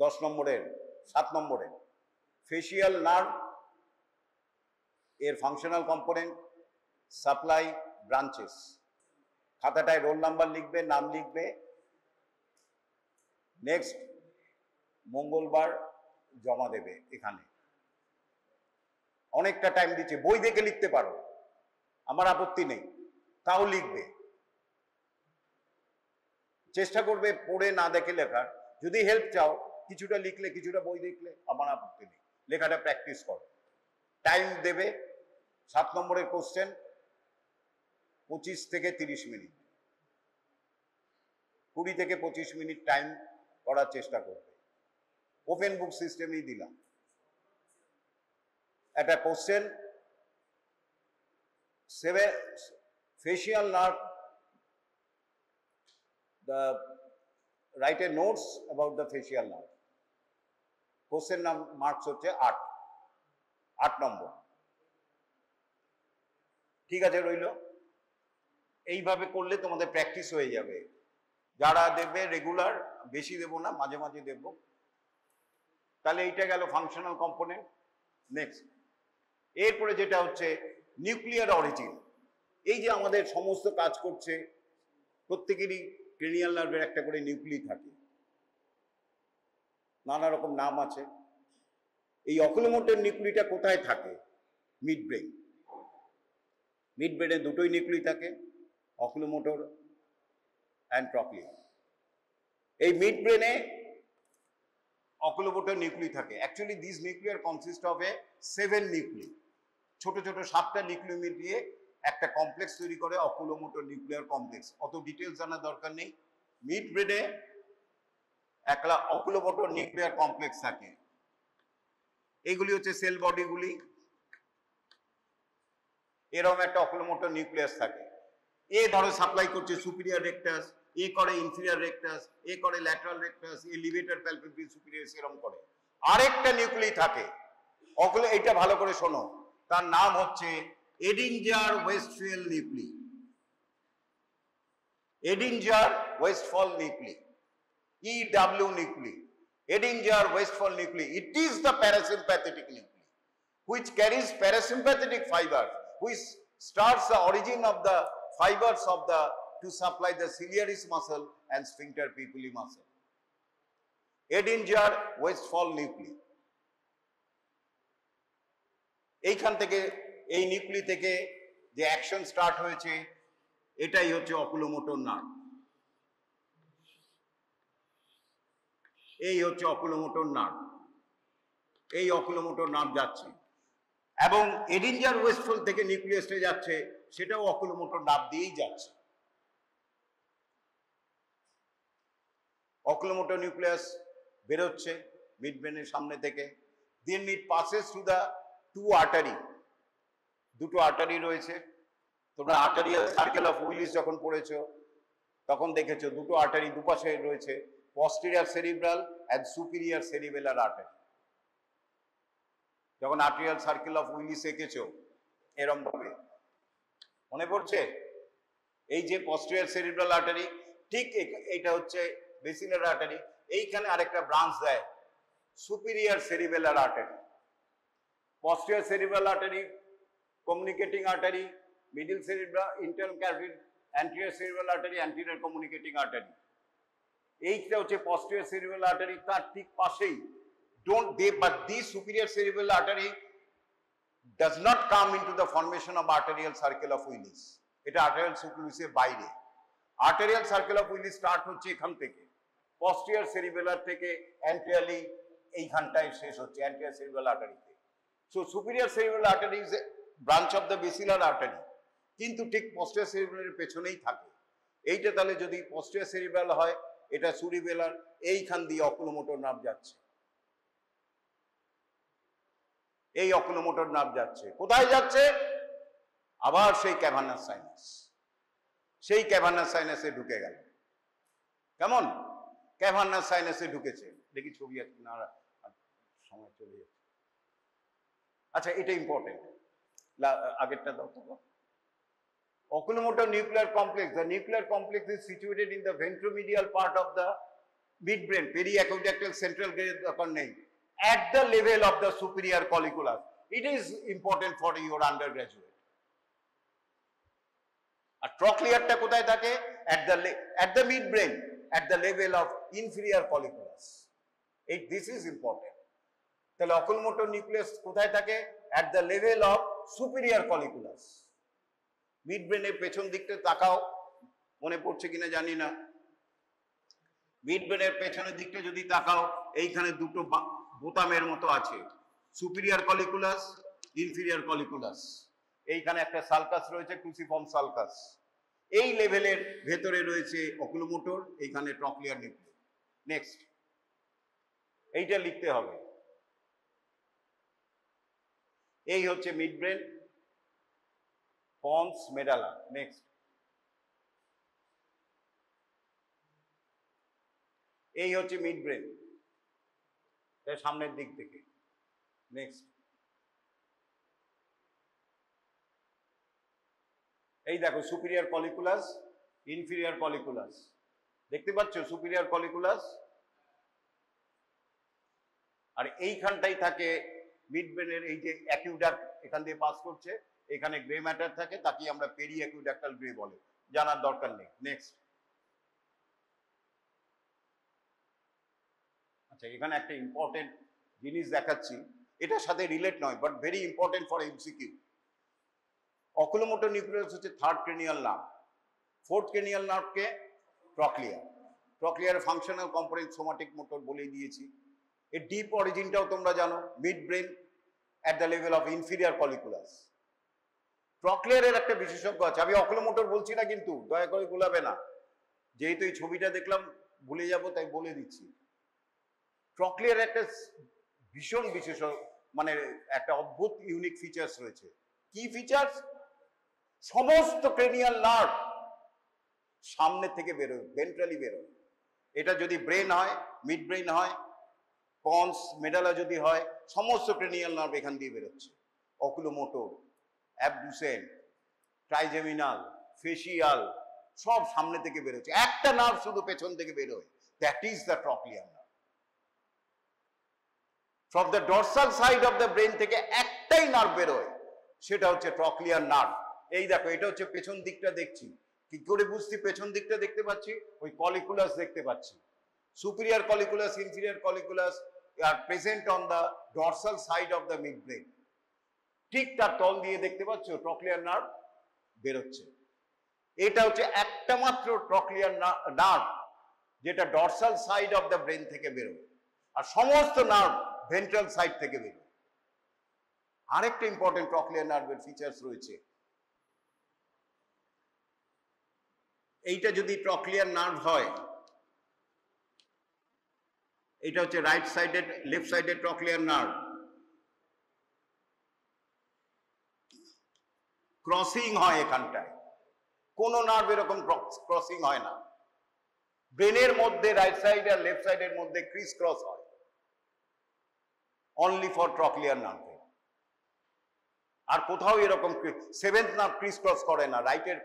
10 নম্বরের, 7 নম্বরের ফেসিয়াল নার্ভ এর ফাংশনাল কম্পোনেন্ট, সাপ্লাই, ব্রাঞ্চেস। খাতাটায় রোল নাম্বার লিখবে, নাম লিখবে। নেক্সট মঙ্গলবার জমা দেবে এখানে। অনেকটা টাইম দিচ্ছে, বই দেখে লিখতে পারো, আমার আপত্তি নেই, তাও লিখবে। চেষ্টা করবে পড়ে না দেখে লেখার। যদি হেল্প চাও, কিছুটা লিখলে, কিছুটা বই দেখলে, আমার আপত্তি নেই। লেখাটা প্র্যাকটিস করো। টাইম দেবে 7 নম্বরের কোশ্চেন, 25 থেকে 30 মিনিট, 20 থেকে 25 মিনিট টাইম করার চেষ্টা করবে। ওপেন বুক সিস্টেমেই দিলাম। একটা question, facial nerve, write a notes about the facial nerve. Question marks হচ্ছে 8 নম্বর। ঠিক আছে, রইল। এইভাবে করলে তোমাদের প্র্যাকটিস হয়ে যাবে। যারা দেবে রেগুলার, বেশি দেব না, মাঝে মাঝে দেব। তাহলে এইটা গেল ফাংশনাল কম্পোনেন্ট। নেক্সট, এরপরে যেটা হচ্ছে নিউক্লিয়ার অরিজিন। এই যে আমাদের সমস্ত কাজ করছে, প্রত্যেকেরই ক্রেনিয়াল নার্ভের একটা করে নিউক্লি থাকে, নানা রকম নাম আছে। এই অকুলোমোটর নিউক্লিটা কোথায় থাকে? Mid brain. মিড ব্রেনে দুটোই নিউক্লি থাকে, অকুলোমোটর and trochlea. এই মিড ব্রেনে অকুলোমোটর নিউক্লি থাকে। Actually this nuclear consist of A 7 nuclei, ছোট ছোট 7টা নিউক্লিয় মিলিয়ে একটা কমপ্লেক্স তৈরি করে অকুলোমোটর নিউক্লিয়ার কমপ্লেক্স। অত ডিটেলস জানার দরকার নেই। মিড ব্রেনে একটা অকুলোমোটর নিউক্লিয়ার কমপ্লেক্স থাকে। এইগুলি হচ্ছে সেল বডিগুলি। এরকম একটা অকুলোমোটর নিউক্লিয়াস থাকে। এ ধরো সাপ্লাই করছে সুপিরিয়র রেক্টাস, এ করে ইনফিরিয়র রেক্টাস, এ করে ল্যাটারাল রেক্টাস, এ লিভেটর প্যালপেব্রি সুপিরিয়র, এরকম করে। আরেকটা নিউক্লি থাকে এটা ভালো করে শোনো, তার নাম হচ্ছে Edinger Westphal nuclei. Edinger Westphal nuclei, EW nuclei, Edinger-Westphal nuclei. It is the parasympathetic nuclei which carries parasympathetic fiber, which starts the origin of the fibers of the to supply the ciliaris muscle and sphincter pupilli muscle. Edinger-Westphal nuclei. এইখান থেকে এই নিউক্লি থেকে যে অ্যাকশন স্টার্ট হয়েছে এটাই হচ্ছে অকুলোমোটর নার্ভ। এই হচ্ছে অকুলোমোটর নার্ভ। এই অকুলোমোটর নার্ভ যাচ্ছে এবং এডিঞ্জার ওয়েস্টফল থেকে নিউক্লিয়াসে যাচ্ছে, সেটাও অকুলোমোটর নার্ভ দিয়েই যাচ্ছে। অকুলোমোটর নিউক্লিয়াস বেরোচ্ছে মিড ব্রেনের সামনে থেকে। দেন ইট পাসেস থ্রু দা 2 আর্টারি। দুটো আর্টারি রয়েছে। তোমরা আর্টারিয়াল সার্কেল অফ উইলিস যখন পড়েছো তখন দেখেছো দুটো আর্টারি দুপাশে রয়েছে, posterior cerebral and superior cerebellar artery। যখন আর্টেরিয়াল সার্কেল অফ উইলিস এঁকেছো এরকম ভাবে মনে পড়ছে, এই যে posterior cerebral artery, ঠিক এটা হচ্ছে বেসিলার আর্টারি, এইখানে আরেকটা ব্রাঞ্চ দেয় superior cerebellar artery। posterior cerebral artery communicating artery, middle cerebral internal carotid, anterior cerebral artery, anterior communicating artery। এইটা হচ্ছে posterior cerebral artery, তার ঠিক পাশেই but this superior cerebral artery does not come into the formation of arterial circle of Willis। এটা arterial circle of Willis বাইরে। arterial circle of Willis start হচ্ছে এখান থেকে, posterior cerebellar থেকে anteriorly এইখানটায় শেষ হচ্ছে anterior cerebral artery তে। So superior cerebral artery is a branch of the basilar artery, কিন্তু ঠিক posterior cerebral এর পেছনেই থাকে। এইটা তাহলে যদি posterior cerebral হয়, এটা সুরিবেলার, এইখান দিয়ে অকুলোমোটর নার্ভ যাচ্ছে। এই অকুলোমোটর নার্ভ যাচ্ছে কোথায় যাচ্ছে? আবার সেই ক্যাভার্নাস সাইনাস। সেই ক্যাভার্নাস সাইনাসে ঢুকে গেল। কেমন? ক্যাভার্নাস সাইনাসে ঢুকেছে। দেখি ছবি আছে না, সময় চলে যাচ্ছে। আচ্ছা, এটা ইম্পর্টেন্ট, আগেরটা দাও তো। Oculomotor nuclear complex. The nuclear complex is situated in the ventromedial part of the midbrain, periaqueductal central gray, at the level of the superior colliculus. It is important for your undergraduate. A trochlear ta kothay thake? At the midbrain, at the level of inferior colliculus. This is important. Tale oculomotor nucleus kothay thake? At the level of superior colliculus. Mid ব্রেনের পেছন দিকটা তাকাও, মনে পড়ছে কিনা জানি না। মিড ব্রেনের পেছনের দিকটা যদি তাকাও, এইখানে দুটো বোতামের মতো আছে, সুপিরিয়র কলিকুলাস, ইনফিরিয়র কলিকুলাস। এইখানে একটা সালকাস রয়েছে, ক্রুসিফর্ম সালকাস। এই লেভেলের ভেতরে রয়েছে অকুলোমোটর, এইখানে ট্রক্লিয়ার নিউক্লিয়াস। নেক্সট, এইটা লিখতে হবে। এই হচ্ছে mid brain, ponds medulla. Next, এই হচ্ছে মিড ব্রেন সামনের দিক থেকে। নেক্সট, এই দেখো সুপিরিয়র কলিকুলাস, ইনফিরিয়র কলিকুলাস। দেখতে পাচ্ছ সুপিরিয়র কলিকুলাস, আর এইখানটাই থাকে মিড ব্রেনের এই যে অ্যাকিউডাক্ট এখান দিয়ে পাস করছে, এখানে গ্রে ম্যাটার থাকে, তাকে আমরা পেরি অ্যাকিউডাক্টাল গ্রে বলে, জানার দরকার নেই। নেক্সট, আচ্ছা এখানে একটা ইম্পর্টেন্ট জিনিস দেখাচ্ছি, এটার সাথে রিলেট নয় but very important for MCQ. Oculomotor nucleus হচ্ছে third cranial nerve. Fourth cranial নার্ভকে trochlear. Trochlear functional component somatic motor বলে দিয়েছি। এর ডিপ অরিজিনটাও তোমরা জানো, mid brain at the level of inferior colliculus. ট্রক্লিয়ারের একটা বিশেষজ্ঞ আছে, আমি অকুলোমোটর বলছি না কিন্তু, দয়া করে গুলাবে না, যেহেতু এই ছবিটা দেখলাম ভুলে যাব তাই বলে দিচ্ছি। ট্রক্লিয়ার একটা ভীষণ বিশেষ, মানে একটা অদ্ভুত ইউনিক ফিচার্স রয়েছে। কি ফিচার্স? সমস্ত ক্রেনিয়াল নার্ভ সামনে থেকে বেরোয়, ভেন্ট্রালি বেরোয়। এটা যদি ব্রেন হয়, মিড ব্রেন হয়, পন্স মেডালা যদি হয়, সমস্ত ক্রেনিয়াল নার্ভ এখান দিয়ে বেরোচ্ছে। অকুলোমোটর, অ্যাবডুসেন, ট্রাইজেমিনাল, ফেসিয়াল সব সামনে থেকে বেরোচ্ছে, একটা নার্ভ শুধু পেছন থেকে বেরোয়, that is the trochlear nerve. From the dorsal side of the brain থেকে একটাই নার্ভ বেরোয়, সেটা হচ্ছে ট্রক্লিয়ার নার্ভ। এই দেখো, এটা হচ্ছে পেছন দিকটা দেখছি, কি করে বুঝছি পেছন দিকটা দেখতে পাচ্ছি? ওই কলিকুলাস দেখতে পাচ্ছি, সুপিরিয়র কলিকুলাস, ইনফিরিয়র কলিকুলাস আর present on the dorsal side of the midbrain. ঠিক তার তল দিয়ে দেখতে পাচ্ছ ট্রক্লিয়ার নার্ভ বেরোচ্ছে। এটা হচ্ছে একটা মাত্র ট্রক্লিয়ার নার্ভ যেটা dorsal side of the brain থেকে বেরোয়, আর সমস্ত নার্ভ ভেন্ট্রাল সাইড থেকে বেরোয়। আরেকটা ইম্পর্টেন্ট ট্রক্লিয়ার নার্ভের ফিচার্স রয়েছে। এইটা যদি ট্রক্লিয়ার নার্ভ হয়, এটা হচ্ছে right sided, left sided trochlear nerve. Crossing হয় এখানটায়, কোন নার্ভ এরকম ক্রসিং হয় না। ব্রেনের মধ্যে রাইট সাইড আর লেফট সাইডের মধ্যে ক্রিস ক্রস হয়, অনলি ফর ট্রক্লিয়ার নার্ভে। আর কোথাও এরকম সেভেন্থ নার্ভ ক্রিস ক্রস করে না, রাইটের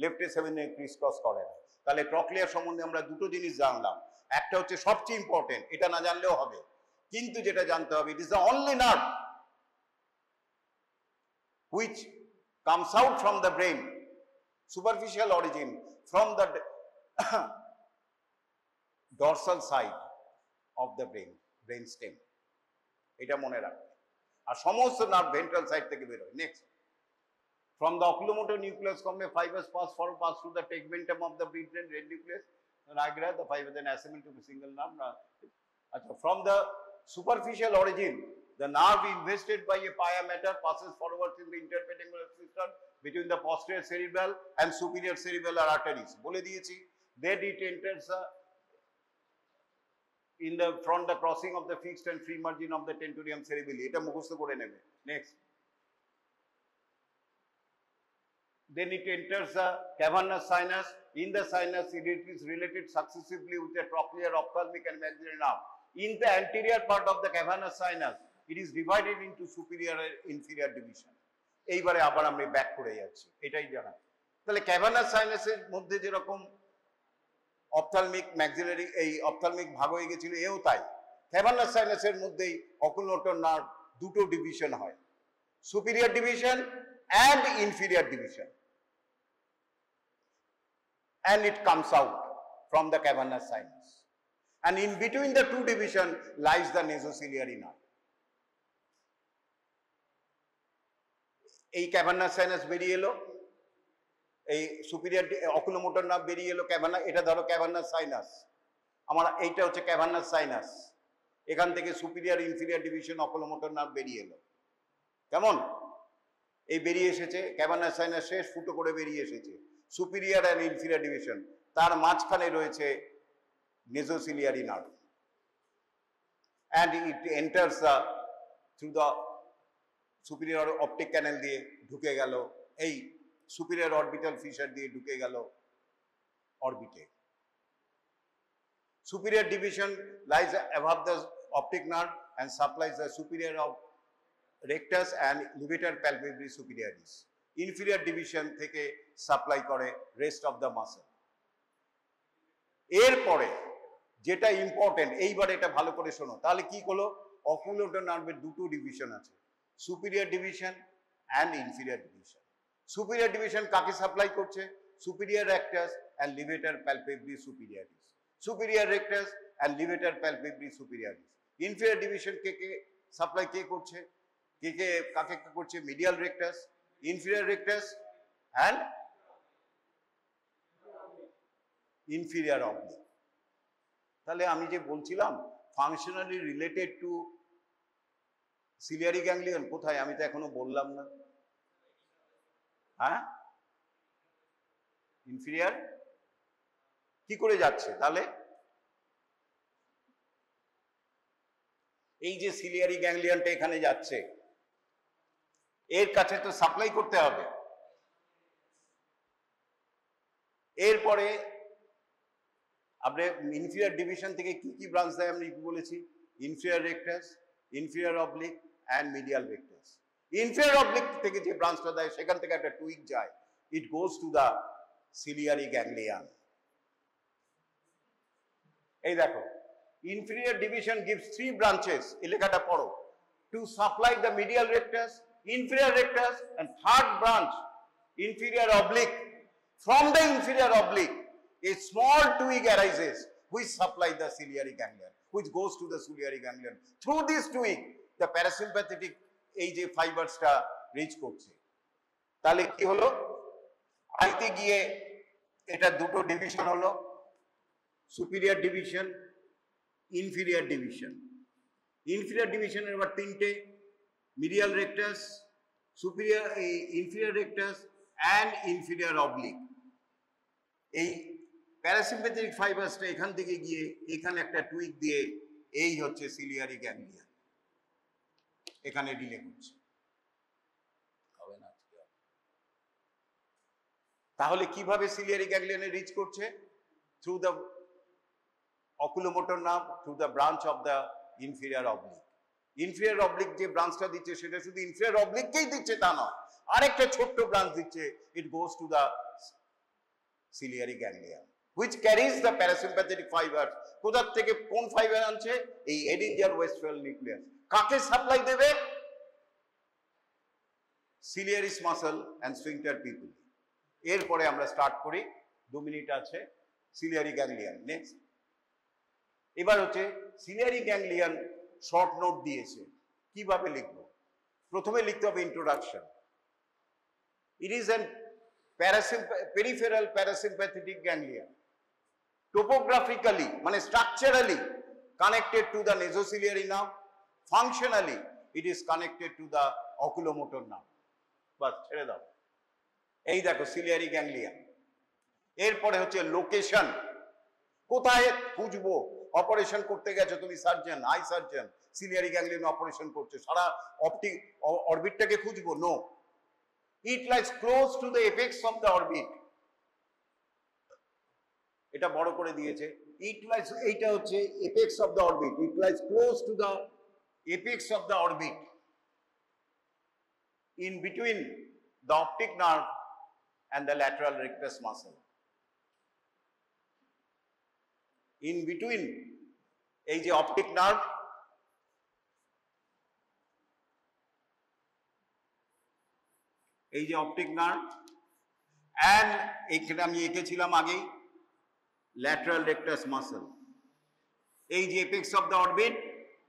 লেফটের সেভেন্থ ক্রিস ক্রস করে না। তাহলে ট্রক্লিয়ার সম্বন্ধে আমরা দুটো জিনিস জানলাম। একটা হচ্ছে সবচেয়ে ইম্পর্টেন্ট, এটা না জানলেও হবে, কিন্তু যেটা জানতে হবে, it is the only nerve which comes out from the brain, superficial origin, from the dorsal side of the brain stem. এটা মনে রাখবে। আর সমস্ত নার্ভ ভেন্ট্রাল সাইড থেকে বেরোয়। Next, from the oculomotor nucleus come a fibers pass through the tegmentum of the brain red nucleus, nigra the fiber then assemble to a single nerve. From the superficial origin, the nerve invested by a pia mater passes forward in the interpetuncular system between the posterior cerebral and superior cerebellar arteries. বলে দিয়েছি, then it enters in the from the crossing of the fixed and free margin of the tentorium cerebelli. এটা মুখস্থ করে নেবে। Next, then it enters the cavernous sinus. In the sinus, it is related successively with the trochlear, ophthalmic and maxillary nerve. In the anterior part of the cavernous sinus, it is divided into superior and inferior division. এইবারে আবার আমরা ব্যাক করে যাচ্ছি, এটাই জানা। তাহলে ক্যাভার্নাস সাইনাসের মধ্যে যেরকম অপথ্যালমিক ম্যাক্সিলারি, এই অপথ্যালমিক ভাগ হয়ে গেছিল, এও তাই। ক্যাভার্নাস সাইনাসের মধ্যেই অকুলোমোটর নার্ভ দুটো ডিভিশন হয়, superior division and inferior division, and it comes out from the cavernous sinus, and in between the two division lies the nasociliary nerve. এই ক্যাভার্নাস সাইনাস বেরিয়ে এলো, এই সুপিরিয়র অকুলোমোটর নার্ভ বেরিয়ে এলো, ক্যাভার্নাস, এটা ধরো ক্যাভার্নাস সাইনাস, আমার এইটা হচ্ছে ক্যাভার্নাস সাইনাস। এখান থেকে superior inferior division oculomotor nerve বেরিয়ে এলো। কেমন? এই বেরিয়ে এসেছে, ক্যাভার্নাস সাইনাস শেষ, ফুটো করে বেরিয়ে এসেছে সুপিরিয়র অ্যান্ড ইনফিরিয়র ডিভিশন। তার মাঝখানে রয়েছে nasociliary nerve, and it enters the through the superior optic canal দিয়ে ঢুকে গেল, এই সুপিরিয়র অরবিটাল ফিশার দিয়ে ঢুকে গেল অরবিটে। Superior division lies above the optic nerve and supplies the superior of rectus and levator palpebrae superioris. Inferior division থেকে সাপ্লাই করে রেস্ট অফ দ্য মাসল। এরপরে যেটা ইম্পর্টেন্ট, এইবার এটা ভালো করে শোনো, তাহলে কি হলো? অকুলোমোটর নার্ভের দুটো ডিভিশন আছে, superior division and inferior division. Superior division কাকে সাপ্লাই করছে? Superior rectus and levator palpebrae superioris, superior rectus and levator palpebrae superioris. Inferior division কে সাপ্লাই কে করছে? কাকে করছে? Medial rectus, inferior rectus and inferior oblique. তাহলে আমি যে বলছিলাম functionally related to ciliary ganglion, কোথায়? আমি তো এখনো বললাম না। হ্যাঁ, ইনফিরিয়ার কি করে যাচ্ছে তাহলে? এই যে সিলিয়ারি গ্যাংলিয়নটা এখানে যাচ্ছে, এর কাছে তো সাপ্লাই করতে হবে। এরপরে আপনি ইনফিরিয়ার ডিভিশন থেকে কি কি ব্রাঞ্চ দেয় আমি বলেছি? Inferior rectus, inferior oblique and medial rectus. Inferior oblique থেকে যে ব্রাঞ্চটা দেয় সেখান থেকে একটা টুইক যায়, it goes to the ciliary ganglion. এই দেখো, ইনফিরিয়ার ডিভিশন গিভস 3 ব্রাঞ্চেস, এই লেখাটা পড়ো, to supply the medial rectus, inferior rectus, and third branch, inferior oblique. From the inferior oblique, a small twig arises which supply the ciliary ganglion, which goes to the ciliary ganglion. Through this twig, the parasympathetic এই যে ফাইবারসটা রিচ করছে। তাহলে কি হলো? আইতে গিয়ে এটা দুটো ডিভিশন হলো, superior division, inferior division. Inferior ডিভিশনের এবার তিনটে, medial rectus, superior, inferior rectus and inferior oblique. এই প্যারাসিম্প্যাথেটিক ফাইবারসটা এখান থেকে গিয়ে এখানে একটা টুইক দিয়ে এই হচ্ছে সিলিয়ারি গ্যাংলিয়ন, এখানে ডিলে করছে। হবে না? তাহলে কিভাবে সিলিয়ারি গ্যাংলিয়নে রিচ করছে? Through the oculomotor nerve, through the branch of the inferior oblique. Inferior oblique যে ব্রাঞ্চটা দিচ্ছে সেটা শুধু ইনফিরিয়র অবলিককেই দিচ্ছে তা নয়, আরেকটা ছোট্ট ব্রাঞ্চ দিচ্ছে, it goes to the ciliary ganglion, which carries the parasympathetic fibre. কোথা থেকে কোন ফাইবার আনছে? এই এডিঞ্জার ওয়েস্টফেল নিউক্লিয়াস। কাকে সাপ্লাই দেবে? সিলিয়ারিস মাসল অ্যান্ড স্ফিংক্টার পিপল। এরপরে আমরা স্টার্ট করি, 2 মিনিট আছে। Ciliary ganglion next. এবার হচ্ছে সিলিয়ারি গ্যাংলিয়ন শর্ট নোট দিয়েছে, কিভাবে লিখবো? প্রথমে লিখতে হবে introduction. It is an peripheral parasympathetic ganglion, topographically মানে structurally connected to the nasociliary nerve, functionally it is connected to the oculomotor nerve. বাস, ছেড়ে দাও। এই দেখো সিলিয়ারি গ্যাংলিয়ন। এরপরে হচ্ছে লোকেশন, কোথায় খুঁজবো? অপারেশন করতে গেছো তুমি, surgeon, eye surgeon, ciliary ganglion operation করছে, সারা অপটিক অরবিটটাকে খুঁজবো? No, it lies close to the apex of the orbit. এটা বড় করে দিয়েছে, ইট লাইজ, এইটা হচ্ছে apex of the orbit, it lies close to the apex of the orbit, in between the optic nerve and the lateral rectus muscle. In between এই যে অপটিক নার্ভ, এই যে অপটিক নার্ভ and এখানে আমি এঁকেছিলাম আগেই lateral rectus muscle, এই যে apex of the orbit,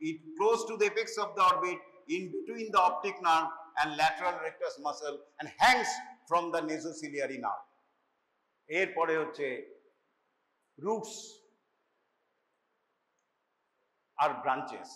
it close to the apex of the orbit, in between the optic nerve and lateral rectus muscle, and hangs from the nasociliary nerve. এরপরে হচ্ছে roots আর branches.